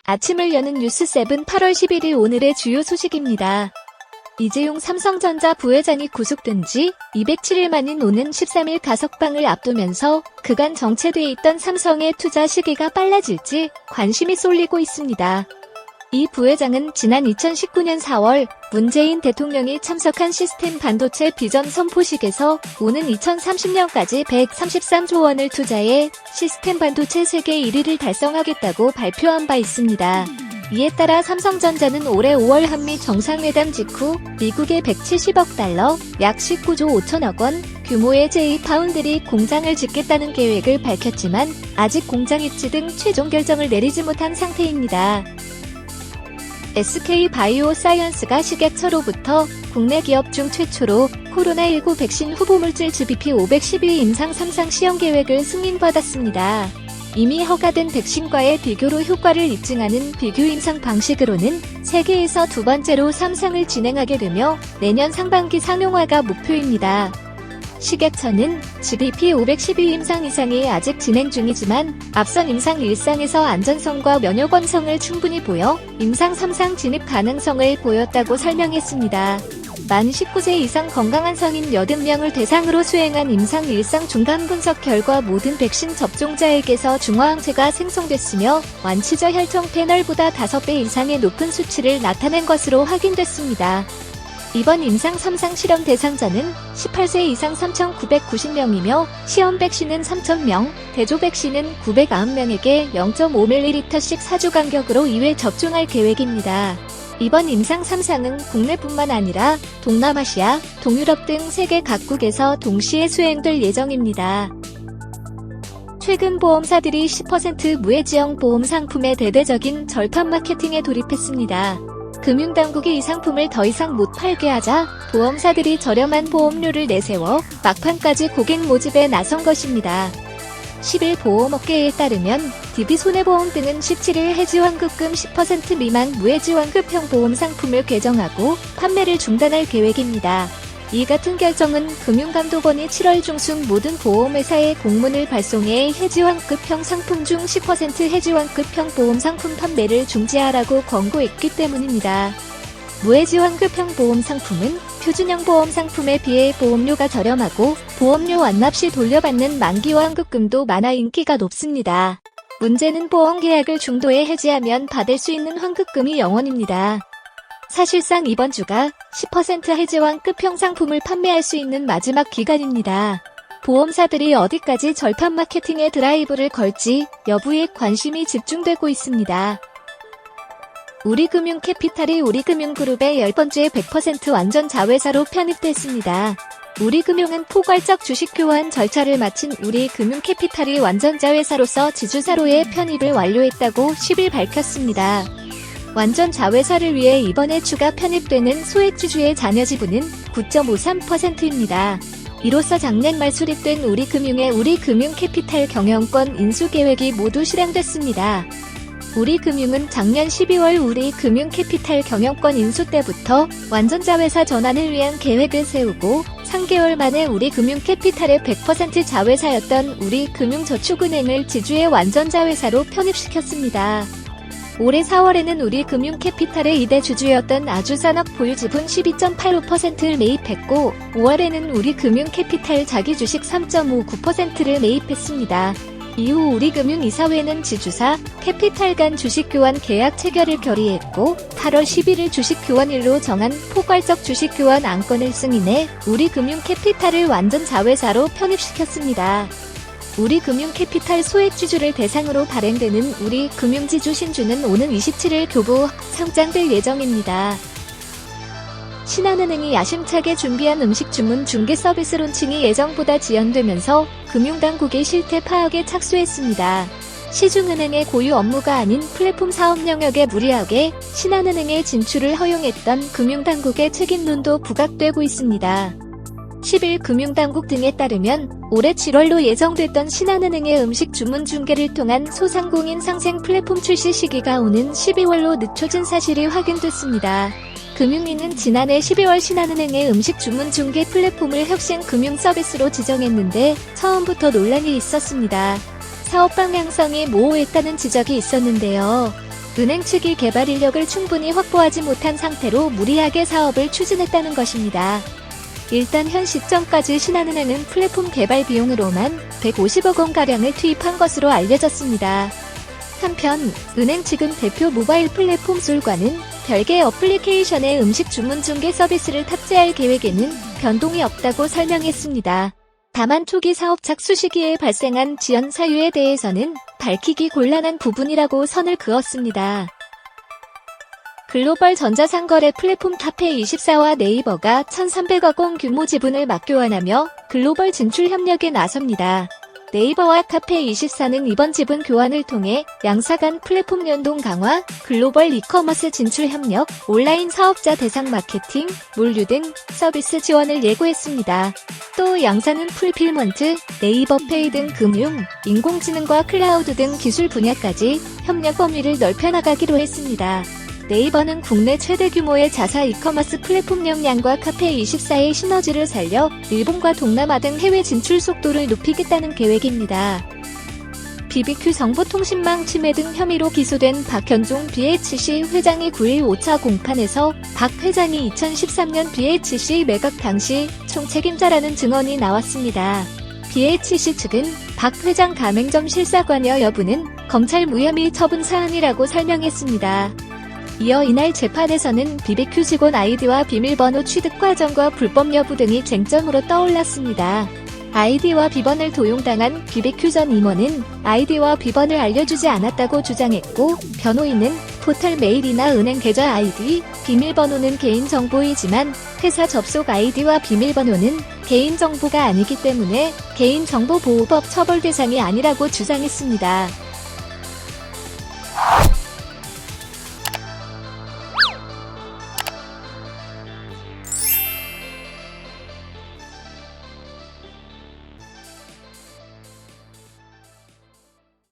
아침을 여는 뉴스7 8월 11일 오늘의 주요 소식입니다. 이재용 삼성전자 부회장이 구속된 지 207일 만인 오는 13일 가석방을 앞두면서 그간 정체돼 있던 삼성의 투자 시기가 빨라질지 관심이 쏠리고 있습니다. 이 부회장은 지난 2019년 4월 문재인 대통령이 참석한 시스템 반도체 비전 선포식에서 오는 2030년까지 133조 원을 투자해 시스템 반도체 세계 1위를 달성하겠다고 발표한 바 있습니다. 이에 따라 삼성전자는 올해 5월 한미 정상회담 직후 미국의 170억 달러, 약 19조 5천억 원 규모의 제2파운드리 공장을 짓겠다는 계획을 밝혔지만 아직 공장 입지 등 최종 결정을 내리지 못한 상태입니다. SK바이오사이언스가 식약처로부터 국내 기업 중 최초로 코로나19 백신 후보물질 GBP512 임상 3상 시험 계획을 승인받았습니다. 이미 허가된 백신과의 비교로 효과를 입증하는 비교 임상 방식으로는 세계에서 두 번째로 3상을 진행하게 되며 내년 상반기 상용화가 목표입니다. 식약처는 GBP512 임상 2상이 아직 진행 중이지만 앞선 임상 1상에서 안전성과 면역원성을 충분히 보여 임상 3상 진입 가능성을 보였다고 설명했습니다. 만 19세 이상 건강한 성인 80명을 대상으로 수행한 임상 1상 중간 분석 결과 모든 백신 접종자에게서 중화항체가 생성됐으며 완치저 혈청 패널보다 5배 이상의 높은 수치를 나타낸 것으로 확인됐습니다. 이번 임상 3상 실험 대상자는 18세 이상 3,990명이며 시험 백신은 3,000명, 대조 백신은 990명에게 0.5ml씩 4주 간격으로 2회 접종할 계획입니다. 이번 임상 3상은 국내뿐만 아니라 동남아시아, 동유럽 등 세계 각국에서 동시에 수행될 예정입니다. 최근 보험사들이 10% 무해지형 보험 상품의 대대적인 절판 마케팅에 돌입했습니다. 금융당국이 이 상품을 더 이상 못 팔게 하자 보험사들이 저렴한 보험료를 내세워 막판까지 고객 모집에 나선 것입니다. 10일 보험업계에 따르면 DB손해보험 등은 17일 해지환급금 10% 미만 무해지환급형 보험 상품을 개정하고 판매를 중단할 계획입니다. 이 같은 결정은 금융감독원이 7월 중순 모든 보험회사에 공문을 발송해 해지환급형 상품 중 10% 해지환급형 보험 상품 판매를 중지하라고 권고했기 때문입니다. 무해지환급형 보험 상품은 표준형 보험 상품에 비해 보험료가 저렴하고 보험료 완납 시 돌려받는 만기와 환급금도 많아 인기가 높습니다. 문제는 보험 계약을 중도에 해지하면 받을 수 있는 환급금이 0원입니다. 사실상 이번 주가 10% 해지환급형 상품을 판매할 수 있는 마지막 기간입니다. 보험사들이 어디까지 절판 마케팅에 드라이브를 걸지 여부에 관심이 집중되고 있습니다. 우리금융캐피탈이 우리금융그룹의 10번째 100% 완전 자회사로 편입됐습니다. 우리금융은 포괄적 주식 교환 절차를 마친 우리금융캐피탈이 완전 자회사로서 지주사로의 편입을 완료했다고 10일 밝혔습니다. 완전 자회사를 위해 이번에 추가 편입되는 소액주주의 잔여 지분은 9.53%입니다. 이로써 작년 말 수립된 우리금융의 우리금융캐피탈 경영권 인수 계획이 모두 실행됐습니다. 우리금융은 작년 12월 우리금융캐피탈 경영권 인수 때부터 완전 자회사 전환을 위한 계획을 세우고 3개월 만에 우리금융캐피탈의 100% 자회사였던 우리금융저축은행을 지주의 완전 자회사로 편입시켰습니다. 올해 4월에는 우리금융캐피탈의 2대 주주였던 아주산업 보유지분 12.85%를 매입했고 5월에는 우리금융캐피탈 자기주식 3.59%를 매입했습니다. 이후 우리금융이사회는 지주사, 캐피탈 간 주식교환 계약 체결을 결의했고 8월 11일 주식교환일로 정한 포괄적 주식교환 안건을 승인해 우리금융캐피탈을 완전 자회사로 편입시켰습니다. 우리금융캐피탈 소액주주를 대상으로 발행되는 우리금융지주 신주는 오는 27일 교부 상장될 예정입니다. 신한은행이 야심차게 준비한 음식 주문 중개 서비스 론칭이 예정보다 지연되면서 금융당국의 실태 파악에 착수했습니다. 시중은행의 고유 업무가 아닌 플랫폼 사업 영역에 무리하게 신한은행의 진출을 허용했던 금융당국의 책임론도 부각되고 있습니다. 10일 금융당국 등에 따르면 올해 7월로 예정됐던 신한은행의 음식 주문 중개를 통한 소상공인 상생 플랫폼 출시 시기가 오는 12월로 늦춰진 사실이 확인됐습니다. 금융위는 지난해 12월 신한은행의 음식 주문 중개 플랫폼을 혁신 금융 서비스로 지정했는데 처음부터 논란이 있었습니다. 사업 방향성이 모호했다는 지적이 있었는데요. 은행 측이 개발 인력을 충분히 확보하지 못한 상태로 무리하게 사업을 추진했다는 것입니다. 일단 현 시점까지 신한은행은 플랫폼 개발 비용으로만 150억 원가량을 투입한 것으로 알려졌습니다. 한편 은행 측은 대표 모바일 플랫폼 솔과는 별개 어플리케이션의 음식 주문 중개 서비스를 탑재할 계획에는 변동이 없다고 설명했습니다. 다만 초기 사업 착수 시기에 발생한 지연 사유에 대해서는 밝히기 곤란한 부분이라고 선을 그었습니다. 글로벌 전자상거래 플랫폼 카페24와 네이버가 1,300억 원 규모 지분을 맞교환하며 글로벌 진출 협력에 나섭니다. 네이버와 카페24는 이번 지분 교환을 통해 양사 간 플랫폼 연동 강화, 글로벌 이커머스 진출 협력, 온라인 사업자 대상 마케팅, 물류 등 서비스 지원을 예고했습니다. 또 양사는 풀필먼트, 네이버페이 등 금융, 인공지능과 클라우드 등 기술 분야까지 협력 범위를 넓혀나가기로 했습니다. 네이버는 국내 최대 규모의 자사 이커머스 플랫폼 역량과 카페24의 시너지를 살려 일본과 동남아 등 해외 진출 속도를 높이겠다는 계획입니다. BBQ 정보통신망 침해 등 혐의로 기소된 박현종 BHC 회장이 9일 5차 공판에서 박 회장이 2013년 BHC 매각 당시 총책임자라는 증언이 나왔습니다. BHC 측은 박 회장 가맹점 실사 관여 여부는 검찰 무혐의 처분 사안이라고 설명했습니다. 이어 이날 재판에서는 BBQ 직원 아이디와 비밀번호 취득 과정과 불법 여부 등이 쟁점으로 떠올랐습니다. 아이디와 비번을 도용당한 BBQ 전 임원은 아이디와 비번을 알려주지 않았다고 주장했고, 변호인은 포털 메일이나 은행 계좌 아이디, 비밀번호는 개인정보이지만 회사 접속 아이디와 비밀번호는 개인정보가 아니기 때문에 개인정보보호법 처벌 대상이 아니라고 주장했습니다.